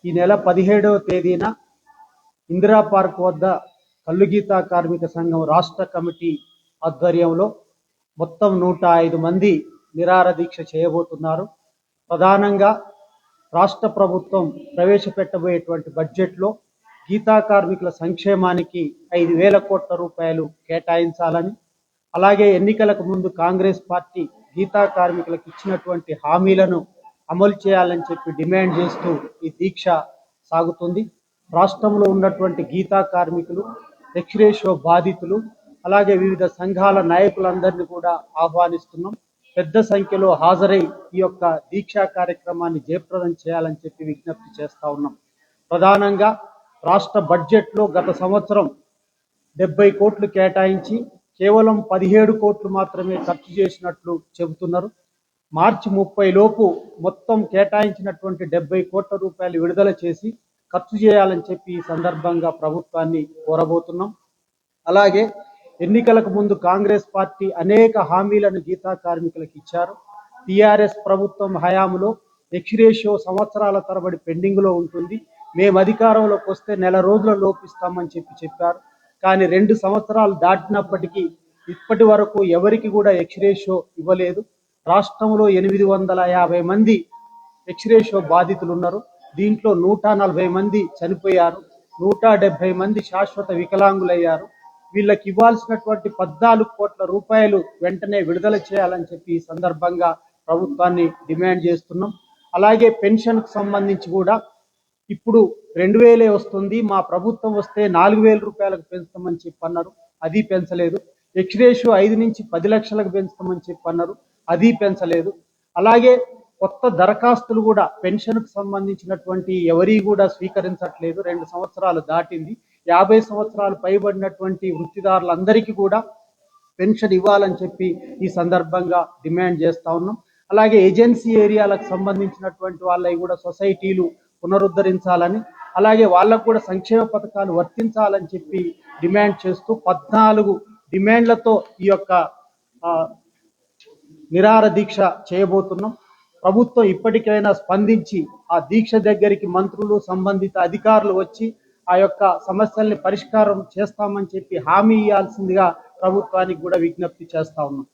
ఈ నెల 17వ తేదీన ఇందిరా పార్క్ వద్ద కల్లుగీత కార్మిక సంఘం రాష్ట్ర కమిటీ ఆధ్వర్యంలో మొత్తం 105 మంది నిరాహార దీక్ష చేయబోతున్నారు. ప్రధానంగా రాష్ట్ర ప్రభుత్వం ప్రవేశపెట్టబోయేటువంటి బడ్జెట్లో గీతా కార్మికుల సంక్షేమానికి 5,000 కోట్ల రూపాయలు కేటాయించాలని, అలాగే ఎన్నికలకు ముందు కాంగ్రెస్ పార్టీ గీతా కార్మికులకు ఇచ్చినటువంటి హామీలను అమలు చేయాలని చెప్పి డిమాండ్ చేస్తూ ఈ దీక్ష సాగుతుంది. రాష్ట్రంలో ఉన్నటువంటి గీతా కార్మికులు, ఎక్స్‌రేషియో బాధితులు, అలాగే వివిధ సంఘాల నాయకులందరినీ కూడా ఆహ్వానిస్తున్నాం. పెద్ద సంఖ్యలో హాజరై ఈ యొక్క దీక్షా కార్యక్రమాన్ని జయప్రదం చేయాలని చెప్పి విజ్ఞప్తి చేస్తా ఉన్నాం. ప్రధానంగా రాష్ట్ర బడ్జెట్లో గత సంవత్సరం 70 కోట్లు కేటాయించి కేవలం 17 కోట్లు మాత్రమే ఖర్చు చేసినట్లు చెబుతున్నారు. మార్చి 30 లోపు మొత్తం కేటాయించినటువంటి 70 కోట్ల రూపాయలు విడుదల చేసి ఖర్చు చేయాలని చెప్పి ఈ సందర్భంగా ప్రభుత్వాన్ని కోరబోతున్నాం. అలాగే ఎన్నికలకు ముందు కాంగ్రెస్ పార్టీ అనేక హామీలను గీతా కార్మికులకు ఇచ్చారు. టీఆర్ఎస్ ప్రభుత్వం హయాంలో ఎక్స్‌రేషియో సంవత్సరాల తరబడి పెండింగ్లో ఉంటుంది, మేము అధికారంలోకి వస్తే నెల రోజుల లోపిస్తామని చెప్పారు. కానీ 2 సంవత్సరాలు దాటినప్పటికీ ఇప్పటి వరకు ఎవరికి కూడా ఎక్స్‌రేషియో ఇవ్వలేదు. రాష్ట్రంలో 850 మంది ఎక్స్‌రేషియో బాధితులు ఉన్నారు. దీంట్లో 140 మంది చనిపోయారు, 170 మంది శాశ్వత వికలాంగులయ్యారు. వీళ్ళకి ఇవ్వాల్సినటువంటి 14 కోట్ల రూపాయలు వెంటనే విడుదల చేయాలని చెప్పి ఈ సందర్భంగా ప్రభుత్వాన్ని డిమాండ్ చేస్తున్నాం. అలాగే పెన్షన్కు సంబంధించి కూడా ఇప్పుడు 2,000 వస్తుంది, మా ప్రభుత్వం వస్తే 4,000 రూపాయలకు పెంచుతామని చెప్పన్నారు, అది పెంచలేదు. ఎక్స్‌రేషియో 5 నుంచి 10 లక్షలకు పెంచుతామని చెప్పన్నారు, అది పెంచలేదు. అలాగే కొత్త దరఖాస్తులు కూడా పెన్షన్కు సంబంధించినటువంటి ఎవరి కూడా స్వీకరించట్లేదు. 2 సంవత్సరాలు దాటింది. 50 సంవత్సరాలు పైబడినటువంటి వృత్తిదారులందరికీ కూడా పెన్షన్ ఇవ్వాలని చెప్పి ఈ సందర్భంగా డిమాండ్ చేస్తా ఉన్నాం. అలాగే ఏజెన్సీ ఏరియాలకు సంబంధించినటువంటి వాళ్ళవి కూడా సొసైటీలు పునరుద్ధరించాలని, అలాగే వాళ్ళకు కూడా సంక్షేమ పథకాలు వర్తించాలని చెప్పి డిమాండ్ చేస్తూ 14 డిమాండ్లతో ఈ యొక్క నిరాహార దీక్ష చేయబోతున్నాం. ప్రభుత్వం ఇప్పటికైనా స్పందించి ఆ దీక్ష దగ్గరికి మంత్రులు, సంబంధిత అధికారులు వచ్చి ఆ యొక్క సమస్యల్ని పరిష్కారం చేస్తామని చెప్పి హామీ ఇవ్వాల్సిందిగా ప్రభుత్వానికి కూడా విజ్ఞప్తి చేస్తా ఉన్నాం.